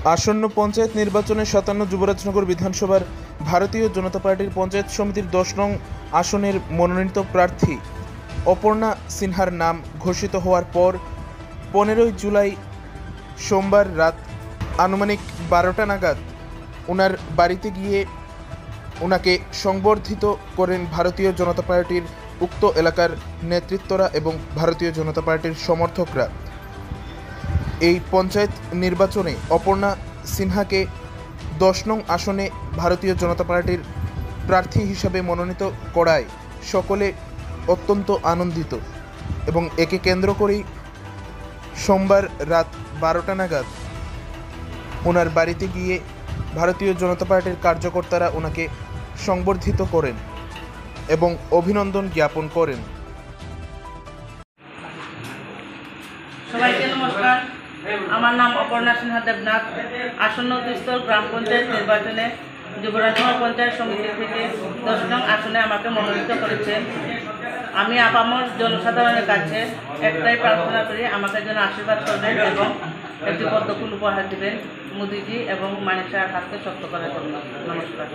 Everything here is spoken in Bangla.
আসন্ন পঞ্চায়েত নির্বাচনে ৫৭ যুবরাজনগর বিধানসভার ভারতীয় জনতা পার্টির পঞ্চায়েত সমিতির ১০ নং আসনের মনোনীত প্রার্থী অপর্ণা সিনহার নাম ঘোষিত হওয়ার পর ১৫ জুলাই সোমবার রাত আনুমানিক ১২টা নাগাদ ওনার বাড়িতে গিয়ে ওনাকে সংবর্ধিত করেন ভারতীয় জনতা পার্টির উক্ত এলাকার নেতৃত্বরা এবং ভারতীয় জনতা পার্টির সমর্থকরা। এই পঞ্চায়েত নির্বাচনে অপর্ণা সিনহাকে ১০ নং আসনে ভারতীয় জনতা পার্টির প্রার্থী হিসাবে মনোনীত করায় সকলে অত্যন্ত আনন্দিত এবং একে কেন্দ্র করেই সোমবার রাত ১২টা নাগাদ ওনার বাড়িতে গিয়ে ভারতীয় জনতা পার্টির কার্যকর্তারা ওনাকে সংবর্ধিত করেন এবং অভিনন্দন জ্ঞাপন করেন। সবাইকে নমস্কার। আমার নাম অপর্ণা সিনহা দেবনাথ। আসন্ন ত্রিস্তর গ্রাম পঞ্চায়েত নির্বাচনে যুবরাজনগর পঞ্চায়েত সমিতি থেকে ১০ নং আসনে আমাকে মনোনীত করেছেন। আমি আপামর জনসাধারণের কাছে একটাই প্রার্থনা করি, আমাকে যেন আশীর্বাদ করবেন এবং একটি পদ্মফুল উপহার দেবেন মোদিজি এবং মানিক শাহর হাতকে শক্ত করার জন্য। নমস্কার।